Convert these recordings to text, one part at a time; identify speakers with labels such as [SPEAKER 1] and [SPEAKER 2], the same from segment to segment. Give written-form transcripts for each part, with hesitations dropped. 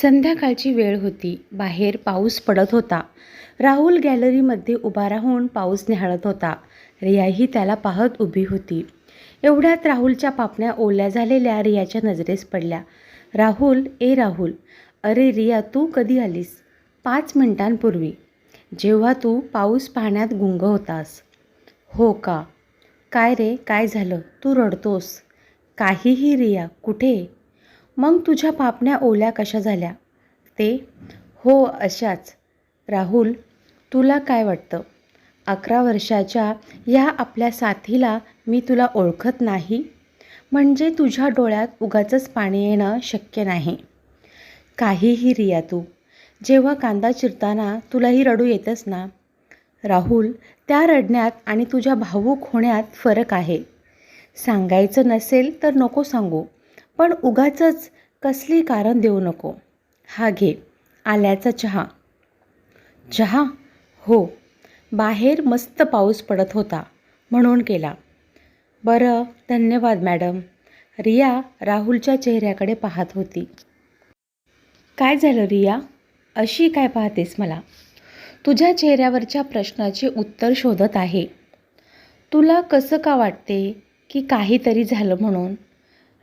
[SPEAKER 1] संध्याकाळची वेळ होती. बाहेर पाऊस पडत होता. राहुल गॅलरीमध्ये उभा राहून पाऊस निहाळत होता. रियाही त्याला पाहत उभी होती. एवढ्यात राहुलच्या पापण्या ओल्या झालेल्या रियाच्या नजरेस पडल्या. राहुल, अरे रिया, तू कधी आलीस? 5 मिनिटांपूर्वी, जेव्हा तू पाऊस पाहण्यात गुंग होतास. हो का? काय रे, काय झालं? तू रडतोस? काहीही रिया, कुठे? मग तुझ्या पापण्या ओल्या कशा झाल्या? ते हो, अशाच. राहुल, तुला काय वाटतं? 11 वर्षाच्या या आपल्या साथीला मी तुला ओळखत नाही? म्हणजे तुझ्या डोळ्यात उगाचच पाणी येणं शक्य नाही. काहीही रिया, तू जेव्हा कांदा चिरताना तुलाही रडू येतच ना? राहुल, त्या रडण्यात आणि तुझ्या भावूक होण्यात फरक आहे. सांगायचं नसेल तर नको सांगू, पण उगाचच कसली कारण देऊ नको. हा घे, आल्याचा चहा. चहा? हो, बाहेर मस्त पाऊस पडत होता म्हणून केला. बरं, धन्यवाद मॅडम. रिया राहुलच्या चेहऱ्याकडे पाहत होती. काय झालं रिया? अशी काय पाहतेस मला? तुझ्या चेहऱ्यावरच्या प्रश्नाचे उत्तर शोधत आहे. तुला कसं का वाटते की काहीतरी झालं म्हणून?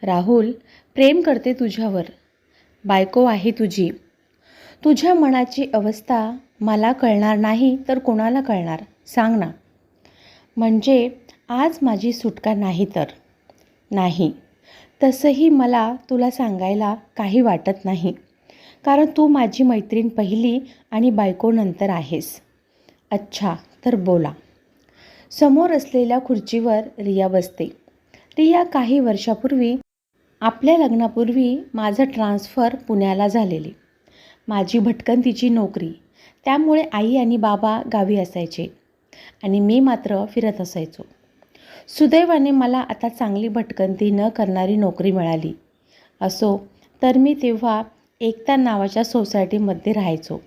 [SPEAKER 1] राहुल, प्रेम करते तुझ्यावर. बायको आहे तुझी. तुझ्या मनाची अवस्था मला कळणार नाही तर कोणाला कळणार? सांग ना. म्हणजे आज माझी सुटका नाही तर? नाही. तसंही मला तुला सांगायला काही वाटत नाही, कारण तू माझी मैत्रीण पहिली आणि बायको नंतर आहेस. अच्छा, तर बोला. समोर असलेल्या खुर्चीवर रिया बसते. रिया काही वर्षापूर्वी, आपल्या लग्नापूर्वी माझं ट्रान्सफर पुण्याला झालेली. माझी भटकंतीची नोकरी, त्यामुळे आई आणि बाबा गावी असायचे आणि मी मात्र फिरत असायचो. सुदैवाने मला आता चांगली भटकंती न करणारी नोकरी मिळाली. असो, तर मी तेव्हा एकता नावाच्या सोसायटीमध्ये राहायचो.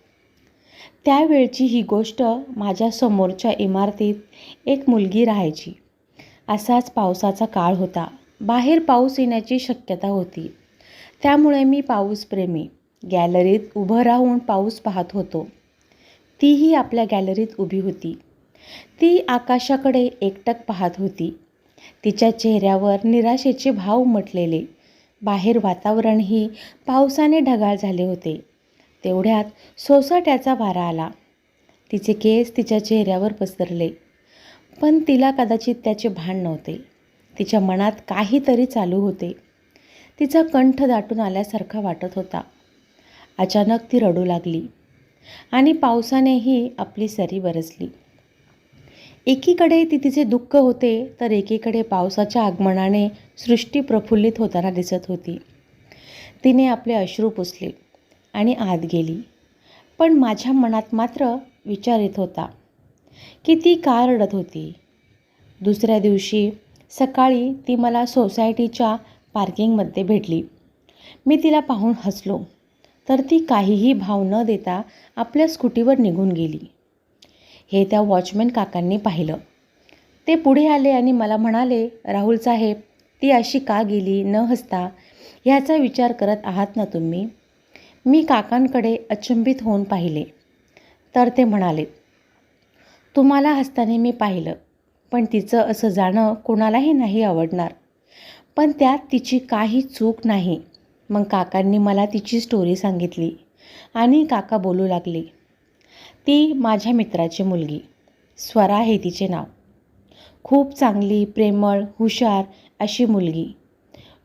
[SPEAKER 1] त्यावेळची ही गोष्ट. माझ्या समोरच्या इमारतीत एक मुलगी राहायची. असाच पावसाचा काळ होता. बाहेर पाऊस येण्याची शक्यता होती. त्यामुळे मी पाऊसप्रेमी गॅलरीत उभं राहून पाऊस पाहत होतो. तीही आपल्या गॅलरीत उभी होती. ती आकाशाकडे एकटक पाहत होती. तिच्या चेहऱ्यावर निराशेचे भाव उमटलेले. बाहेर वातावरणही पावसाने ढगाळ झाले होते. तेवढ्यात सोसाट्याचा वारा आला. तिचे केस तिच्या चेहऱ्यावर पसरले, पण तिला कदाचित त्याचे भान नव्हते. तिच्या मनात काहीतरी चालू होते. तिचा कंठ दाटून आल्यासारखा वाटत होता. अचानक ती रडू लागली आणि पावसानेही आपली सरी बरसली. एकीकडे तिचे दुःख होते, तर एकीकडे पावसाच्या आगमनाने सृष्टी प्रफुल्लित होताना दिसत होती. तिने आपले अश्रू पुसले आणि आत गेली. पण माझ्या मनात मात्र विचार येत होता की ती का रडत होती. दुसऱ्या दिवशी सकाळी ती मला सोसायटीच्या पार्किंगमध्ये भेटली. मी तिला पाहून हसलो, तर ती काहीही भाव न देता आपल्या स्कूटीवर निघून गेली. हे त्या वॉचमॅन काकांनी पाहिलं. ते पुढे आले आणि मला म्हणाले, राहुल साहेब, ती अशी का गेली न हसता? ह्याचा विचार करत आहात ना तुम्ही? मी काकांकडे अचंबित होऊन पाहिले, तर ते म्हणाले, तुम्हाला हसताना मी पाहिलं, पण तिचं असं जाणं कोणालाही नाही आवडणार. पण त्यात तिची काही चूक नाही. मग काकांनी मला तिची स्टोरी सांगितली आणि काका बोलू लागले, ती माझ्या मित्राची मुलगी, स्वरा हे तिचे नाव. खूप चांगली, प्रेमळ, हुशार अशी मुलगी.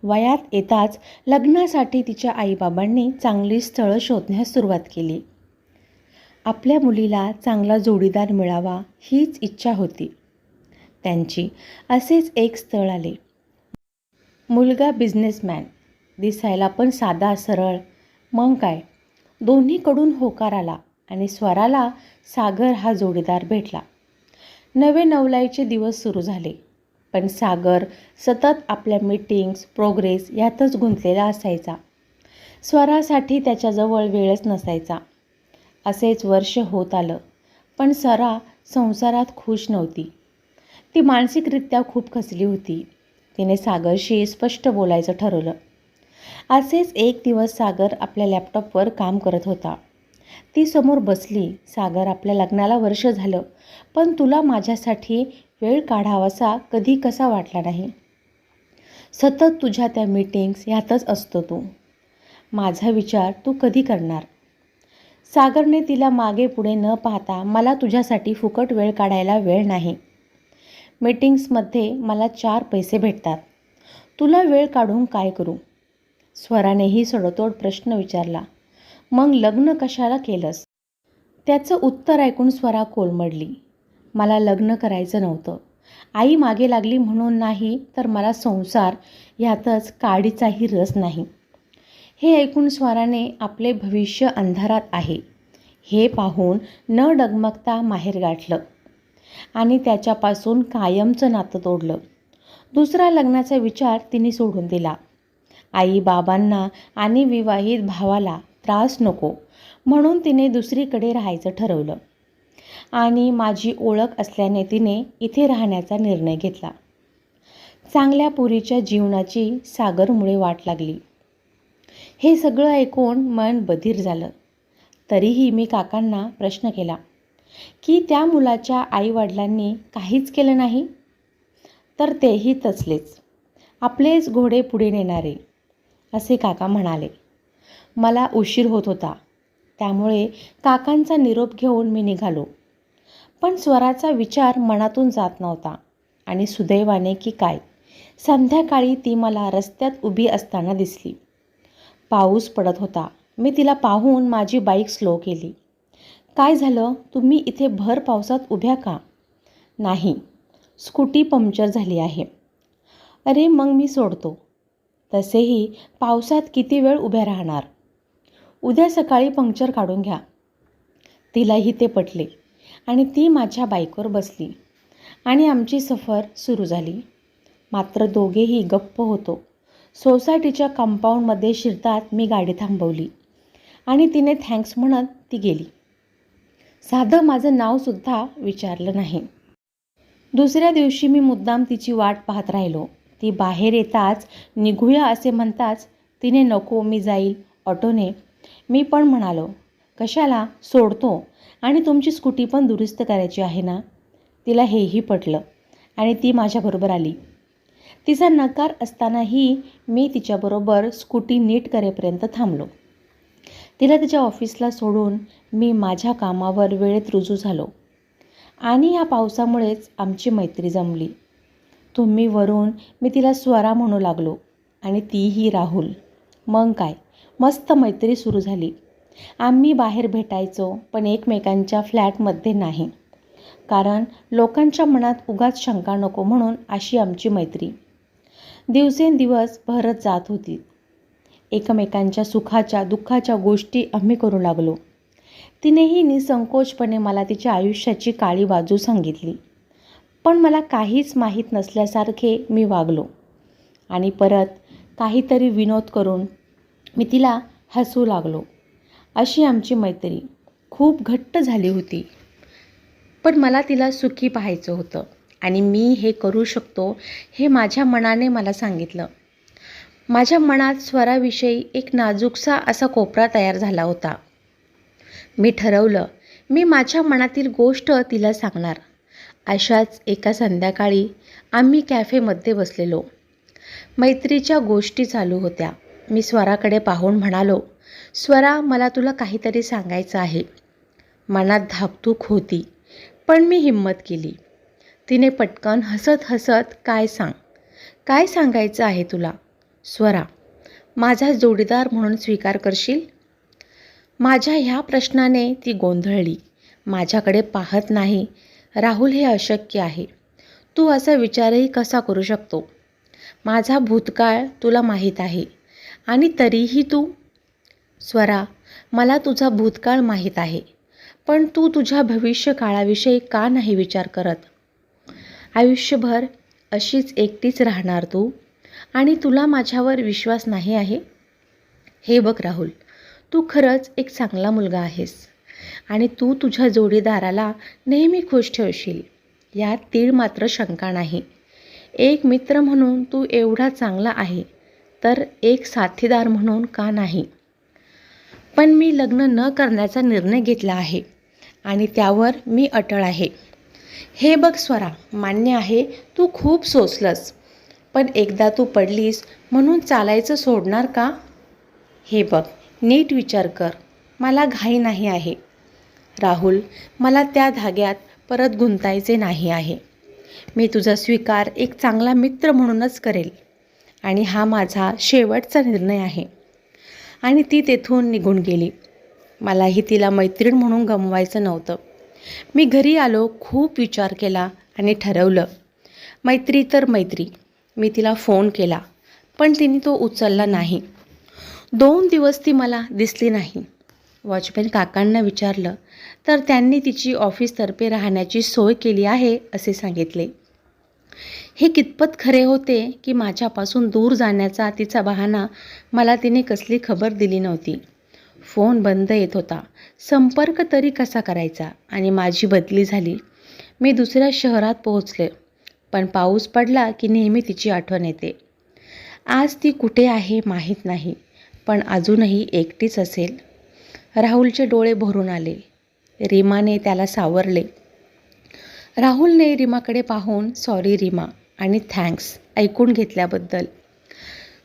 [SPEAKER 1] वयात येताच लग्नासाठी तिच्या आईबाबांनी चांगली स्थळं शोधण्यास सुरुवात केली. आपल्या मुलीला चांगला जोडीदार मिळावा हीच इच्छा होती त्यांची. असेच एक स्थळ आले. मुलगा बिझनेसमॅन, दिसायला पण साधा सरळ. मग काय, दोन्हीकडून होकार आला आणि स्वराला सागर हा जोडीदार भेटला. नवे नवलाईचे दिवस सुरू झाले. पण सागर सतत आपल्या मीटिंग्स, प्रोग्रेस यातच गुंतलेला असायचा. स्वरासाठी त्याच्याजवळ वेळच नसायचा. असेच वर्ष होत आलं, पण स्वरा संसारात खुश नव्हती. ती मानसिकरित्या खूप खचली होती. तिने सागरशी स्पष्ट बोलायचं ठरवलं. असेच एक दिवस सागर आपल्या लॅपटॉपवर काम करत होता. ती समोर बसली. सागर, आपल्या लग्नाला वर्ष झालं, पण तुला माझ्यासाठी वेळ काढावासा कधी कसा वाटला नाही. सतत तुझ्या त्या मीटिंग्स ह्यातच असतो तू. माझा विचार तू कधी करणार? सागरने तिला मागे पुढे न पाहता, मला तुझ्यासाठी फुकट वेळ काढायला वेळ नाही. मीटिंग्समध्ये मला 4 पैसे भेटतात. तुला वेळ काढून काय करू? स्वरानेही सडतोड प्रश्न विचारला. मग लग्न कशाला केलंस? त्याचं उत्तर ऐकून स्वरा कोलमडली. मला लग्न करायचं नव्हतं. आई मागे लागली म्हणून नाही, तर मला संसार ह्यातच काडीचाही रस नाही. हे ऐकून स्वराने आपले भविष्य अंधारात आहे हे पाहून न डगमगता माहेर गाठलं आणि त्याच्यापासून कायमचं नातं तोडलं. दुसरा लग्नाचा विचार तिने सोडून दिला. आई बाबांना आणि विवाहित भावाला त्रास नको म्हणून तिने दुसरीकडे राहायचं ठरवलं आणि माझी ओळख असल्याने तिने इथे राहण्याचा निर्णय घेतला. चांगल्या पोरीच्या जीवनाची सागरमुळे वाट लागली. हे सगळं ऐकून मन बधीर झालं. तरीही मी काकांना प्रश्न केला की त्या मुलाच्या आईवडिलांनी काहीच केलं नाही? तर तेही तसलेच, आपलेच घोडे पुढे नेणारे, असे काका म्हणाले. मला उशीर होत होता, त्यामुळे काकांचा निरोप घेऊन मी निघालो. पण स्वराचा विचार मनातून जात नव्हता आणि सुदैवाने की काय, संध्याकाळी ती मला रस्त्यात उभी असताना दिसली. पाऊस पडत होता. मी तिला पाहून माझी बाईक स्लो केली. काय झालं? तुम्ही इथे भर पावसात उभ्या का? नाही, स्कूटी पंक्चर झाली आहे. अरे मग मी सोडतो. तसेही पावसात किती वेळ उभ्या राहणार? उद्या सकाळी पंक्चर काढून घ्या. तिलाही ते पटले आणि ती माझ्या बाईकवर बसली आणि आमची सफर सुरू झाली. मात्र दोघेही गप्प होतो. सोसायटीच्या कंपाऊंडमध्ये शिरतात मी गाडी थांबवली आणि तिने थँक्स म्हणत ती गेली. साधं माझं नावसुद्धा विचारलं नाही. दुसऱ्या दिवशी मी मुद्दाम तिची वाट पाहत राहिलो. ती बाहेर येताच निघूया असे म्हणताच तिने नको मी जाईल ऑटोने. मी पण म्हणालो, कशाला, सोडतो आणि तुमची स्कूटी पण दुरुस्त करायची आहे ना. तिला हेही पटलं आणि ती माझ्याबरोबर आली. तिचा नकार असतानाही मी तिच्याबरोबर स्कूटी नीट करेपर्यंत थांबलो. तिला तिच्या ऑफिसला सोडून मी माझ्या कामावर वेळेत रुजू झालो आणि या पावसामुळेच आमची मैत्री जमली. तुम्ही वरून मी तिला स्वरा म्हणू लागलो आणि तीही राहुल. मग काय, मस्त मैत्री सुरू झाली. आम्ही बाहेर भेटायचो, पण एकमेकांच्या फ्लॅटमध्ये नाही, कारण लोकांच्या मनात उगाच शंका नको म्हणून. अशी आमची मैत्री दिवसेंदिवस भरत जात होती. एकमेकांच्या सुखाच्या दुःखाच्या गोष्टी आम्ही करू लागलो. तिनेही निसंकोचपणे मला तिच्या आयुष्याची काळी बाजू सांगितली, पण मला काहीच माहीत नसल्यासारखे मी वागलो आणि परत काहीतरी विनोद करून मी तिला हसू लागलो. अशी आमची मैत्री खूप घट्ट झाली होती. पण मला तिला सुखी पाहायचं होतं आणि मी हे करू शकतो हे माझ्या मनाने मला सांगितलं. माझ्या मनात स्वराविषयी एक नाजूकसा असा कोपरा तयार झाला होता. मी ठरवलं, मी माझ्या मनातील गोष्ट तिला सांगणार. अशाच एका संध्याकाळी आम्ही कॅफेमध्ये बसलेलो. मैत्रीच्या गोष्टी चालू होत्या. मी स्वराकडे पाहून म्हणालो, स्वरा, मला तुला काहीतरी सांगायचं आहे. मनात धाकधूक होती, पण मी हिम्मत केली. तिने पटकन हसत हसत, काय सांगायचं आहे तुला? स्वरा, माझा जोडीदार म्हणून स्वीकार करशील? माझ्या ह्या प्रश्नाने ती गोंधळली. माझ्याकडे पाहत नाही. राहुल, हे अशक्य आहे. तू असा विचारही कसा करू शकतो? माझा भूतकाळ तुला माहीत आहे आणि तरीही तू. स्वरा, मला तुझा भूतकाळ माहीत आहे, पण तू तुझ्या भविष्यकाळाविषयी का नाही विचार करत? आयुष्यभर अशीच एकटीच राहणार तू आणि तुला माझ्यावर विश्वास नाही आहे? हे बघ राहुल, तू खरंच एक चांगला मुलगा आहेस आणि तू तुझ्या जोडीदाराला नेहमी खुश ठेवशील, यात तीळ मात्र शंका नाही. एक मित्र म्हणून तू एवढा चांगला आहे तर एक साथीदार म्हणून का नाही? पण मी लग्न न करण्याचा निर्णय घेतला आहे आणि त्यावर मी अटळ आहे. हे बघ स्वरा, मान्य आहे तू खूप सोचलंस, पण एकदा तू पडलीस म्हणून चालायचं सोडणार का? हे बघ, नीट विचार कर. मला घाई नाही आहे राहुल, मला त्या धाग्यात परत गुंतायचे नाही आहे. मी तुझा स्वीकार एक चांगला मित्र म्हणूनच करेल आणि हा माझा शेवटचा निर्णय आहे. आणि ती तेथून निघून गेली. मलाही तिला मैत्रीण म्हणून गमवायचं नव्हतं. मी घरी आलो, खूप विचार केला आणि ठरवलं, मैत्री तर मैत्री. मी तिला फोन केला, पण तिने तो उचलला नाही. 2 दिवस ती मला दिसली नाही. वॉचमॅन काकांना विचारलं तर त्यांनी तिची ऑफिसतर्फे राहण्याची सोय केली आहे असे सांगितले. हे कितपत खरे होते की माझ्यापासून दूर जाण्याचा तिचा बहाणा मला तिने कसली खबर दिली नव्हती. फोन बंद येत होता. संपर्क तरी कसा करायचा? आणि माझी बदली झाली. मी दुसऱ्या शहरात पोहोचले. पण पाऊस पडला की नेहमी तिची आठवण येते. आज ती कुठे आहे माहीत नाही, पण अजूनही एकटीच असेल. राहुलचे डोळे भरून आले. रीमाने त्याला सावरले. राहुलने रीमाकडे पाहून सॉरी रीमा आणि थँक्स ऐकून घेतल्याबद्दल.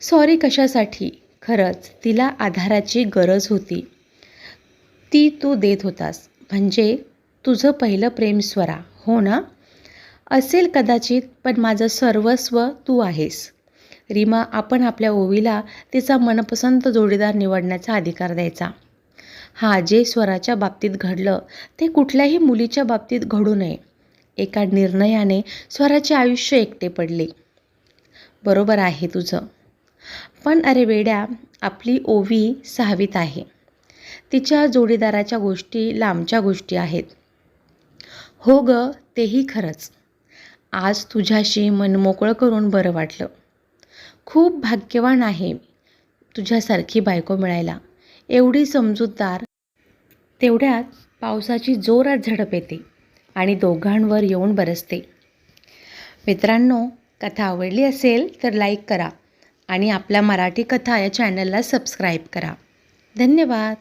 [SPEAKER 1] सॉरी कशासाठी? खरंच तिला आधाराची गरज होती. ती तू देत होतास. म्हणजे तुझं पहिलं प्रेम स्वरा, हो ना? असेल कदाचित, पण माझं सर्वस्व तू आहेस. रीमा, आपण आपल्या ओवीला तिचा मनपसंत जोडीदार निवडण्याचा अधिकार द्यायचा. जे स्वराच्या बाबतीत घडलं ते कुठल्याही मुलीच्या बाबतीत घडू नये. एका निर्णयाने स्वराचे आयुष्य एकटे पडले. बरोबर आहे तुझं. पण अरे वेड्या, आपली ओवी 6वीत आहे. तिच्या जोडीदाराच्या गोष्टी लांबच्या गोष्टी आहेत. हो ग, तेही खरंच. आज तुझ्याशी मन मोकळं करून बरं वाटलं. खूप भाग्यवान आहे तुझ्यासारखी बायको मिळायला. एवढी समजूतदार. तेवढ्यात पावसाची जोरात झडप येते आणि दोघांवर येऊन बरसते. मित्रांनो, कथा आवडली असेल तर लाईक करा आणि आपल्या मराठी कथा या चॅनलला सबस्क्राईब करा. धन्यवाद.